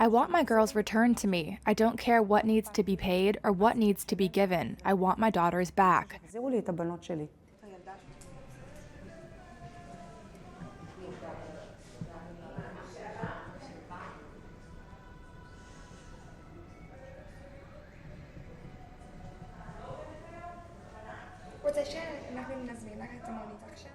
I want my girls returned to me. I don't care what needs to be paid or what needs to be given. I want my daughters back. תחזירו לי את הבנות שלי. רוצה שאנחנו נזמין לך את המונית עכשיו?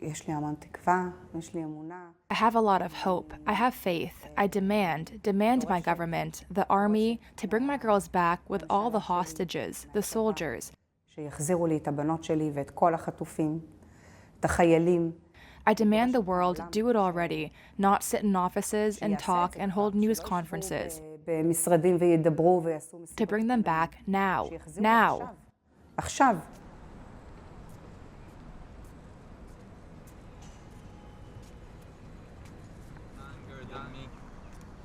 יש לי המון תקווה, יש לי אמונה. I have a lot of hope. I have faith. I demand my government, the army, to bring my girls back with all the hostages, the soldiers. שיחזירו לי את הבנות שלי ואת כל החטופים, את החיילים. I demand the world do it already, not sit in offices and talk and hold news conferences. במשרדים וידברו ויעשו To bring them back now. Now. עכשיו.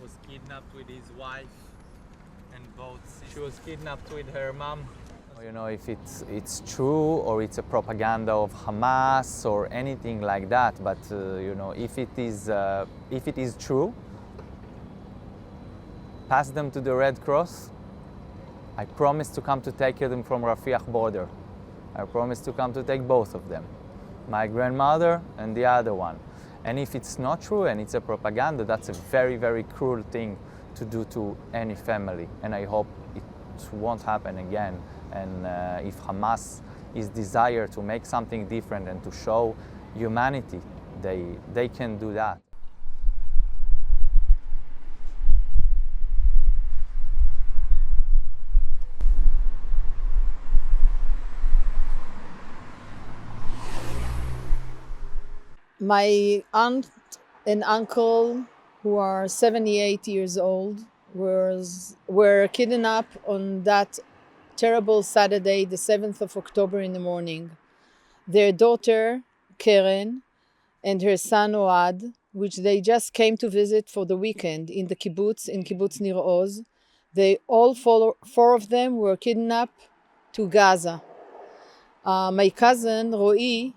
Was kidnapped with his wife and both. She was kidnapped with her mom. You know, if it's true or it's a propaganda of Hamas or anything like that, but you know, if it is true, pass them to the Red Cross. I promise to come to take them from Rafiah border. I promise to come to take both of them, my grandmother and the other one. And if it's not true and it's a propaganda, that's a very, very cruel thing to do to any family. And I hope it won't happen again. And if Hamas is desire to make something different and to show humanity, they can do that. My aunt and uncle, who are 78 years old, were kidnapped on that terrible Saturday, the 7th of October in the morning. Their daughter, Keren, and her son, Oad, which they just came to visit for the weekend in the kibbutz, in kibbutz Nir Oz, four of them were kidnapped to Gaza. My cousin, Ro'i,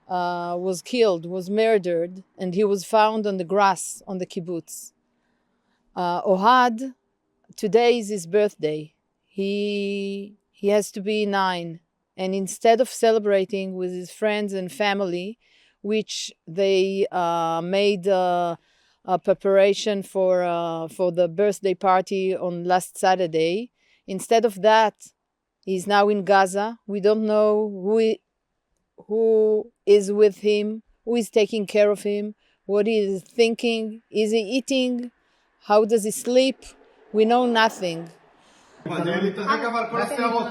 was killed, was murdered, and he was found on the grass on the kibbutz. Ohad, today is his birthday. He has to be 9, and instead of celebrating with his friends and family, which they made a preparation for the birthday party on last Saturday, instead of that, he's now in Gaza. We don't know who is with him, who is taking care of him, what he is thinking, is he eating, how does he sleep? We know nothing. כל השערות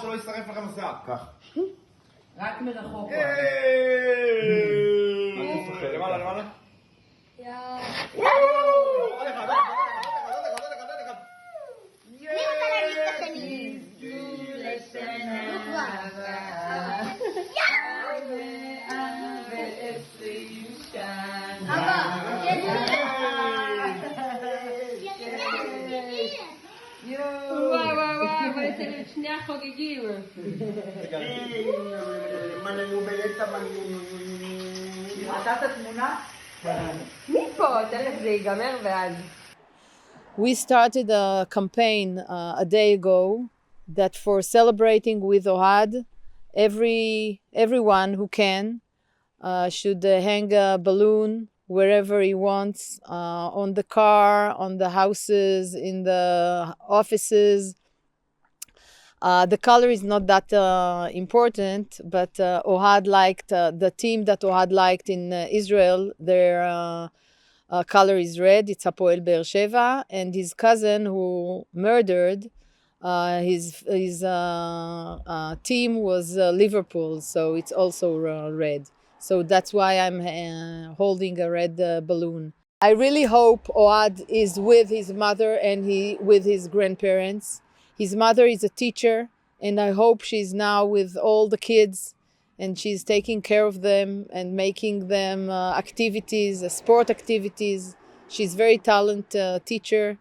שלא ישרף לכם השיער. כך. רק מרחוק. למעלה, למעלה. שני החוגגים. מצאת תמונה? מפה, תכף זה ייגמר ואז. We started a campaign a day ago that for celebrating with Ohad, everyone who can should hang a balloon wherever he wants, on the car, on the houses, in the offices. The color is not that important, but Ohad liked, the team that Ohad liked in Israel, their color is red, it's Hapoel Be'er Sheva, and his cousin who murdered, his team was Liverpool, so it's also red. So that's why I'm holding a red balloon. I really hope Ohad is with his mother and with his grandparents. His mother is a teacher, and I hope she's now with all the kids and she's taking care of them and making them activities, sport activities. She's a very talented teacher.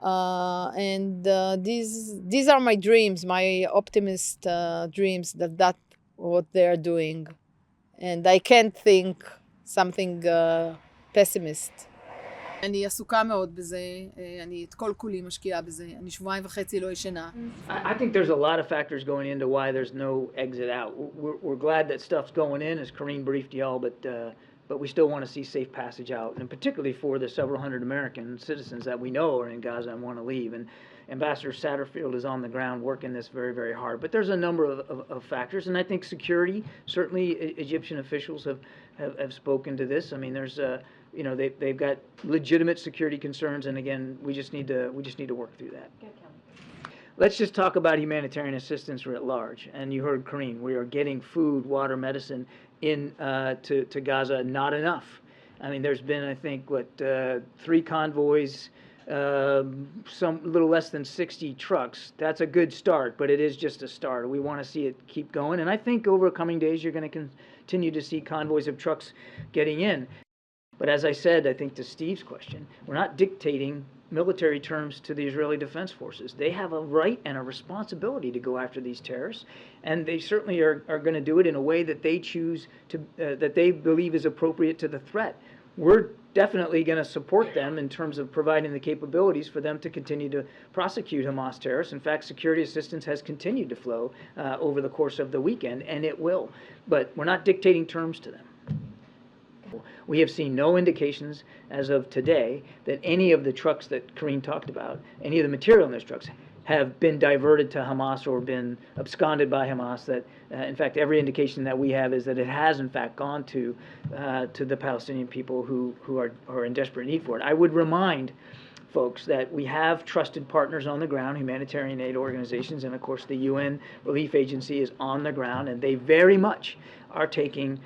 And these are my dreams, my optimist dreams, that's what they're doing. And I can't think something pessimist. אני עסוקה מאוד בזה, אני את כל כולי משקיעה בזה, אני 2.5 שבועות לא ישנה. I think there's a lot of factors going into why there's no exit out. We're glad that stuff's going in, as Karine briefed y'all, but we still want to see safe passage out, and particularly for the several hundred American citizens that we know are in Gaza and want to leave. And Ambassador Satterfield is on the ground working this very, very hard. But there's a number of factors, and I think security, certainly Egyptian officials have spoken to this. I mean, there's you know, they've got legitimate security concerns, and again, we just need to work through that. Let's just talk about humanitarian assistance writ large. And you heard Karine, we are getting food, water, medicine in to Gaza, not enough. I mean, there's been, I think, 3 convoys, some little less than 60 trucks. That's a good start, but it is just a start. We want to see it keep going, and I think over coming days you're going to continue to see convoys of trucks getting in. But as I said, I think to Steve's question, we're not dictating military terms to the Israeli Defense Forces. They have a right and a responsibility to go after these terrorists, and they certainly are going to do it in a way that they choose to, that they believe is appropriate to the threat. We're definitely going to support them in terms of providing the capabilities for them to continue to prosecute Hamas terrorists. In fact, security assistance has continued to flow over the course of the weekend, and it will. But we're not dictating terms to them. We have seen no indications as of today that any of the trucks that Karine talked about, any of the material in those trucks, have been diverted to Hamas or been absconded by Hamas. That, in fact, every indication that we have is that it has, in fact, gone to the Palestinian people who are in desperate need for it. I would remind folks that we have trusted partners on the ground, humanitarian aid organizations, and of course the UN Relief Agency is on the ground, and they very much are taking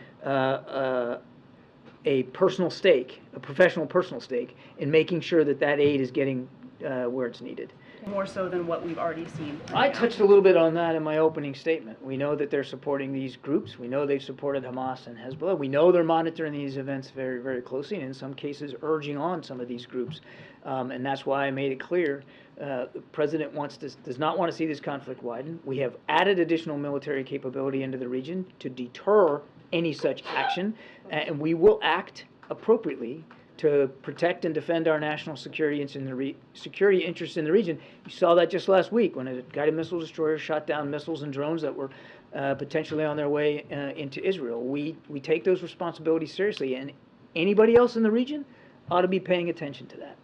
a personal stake, a professional personal stake, in making sure that that aid is getting where it's needed. More so than what we've already seen. I touched a little bit on that in my opening statement. We know that they're supporting these groups. We know they've supported Hamas and Hezbollah. We know they're monitoring these events very, very closely, and in some cases urging on some of these groups. And that's why I made it clear the President does not want to see this conflict widen. We have added additional military capability into the region to deter any such action, and we will act appropriately to protect and defend our national security interests in the region. You saw that just last week when a guided missile destroyer shot down missiles and drones that were potentially on their way into Israel. We take those responsibilities seriously, and anybody else in the region ought to be paying attention to that.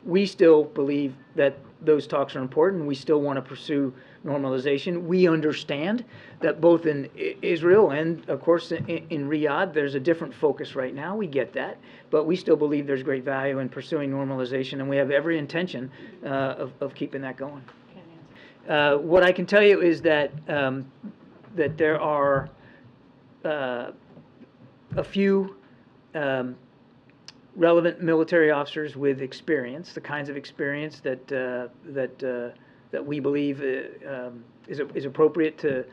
We still believe that those talks are important. We still want to pursue normalization. We understand that both in Israel and, of course, in Riyadh, there's a different focus right now. We get that. But we still believe there's great value in pursuing normalization, and we have every intention of keeping that going. What I can tell you is that that there are a few relevant military officers with experience, the kinds of experience that we believe is appropriate to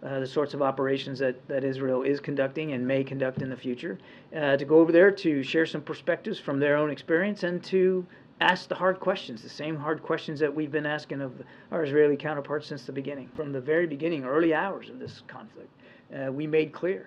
the sorts of operations that Israel is conducting and may conduct in the future, to go over there to share some perspectives from their own experience and to ask the hard questions, the same hard questions that we've been asking of our Israeli counterparts since the beginning. From the very beginning, early hours of this conflict, we made clear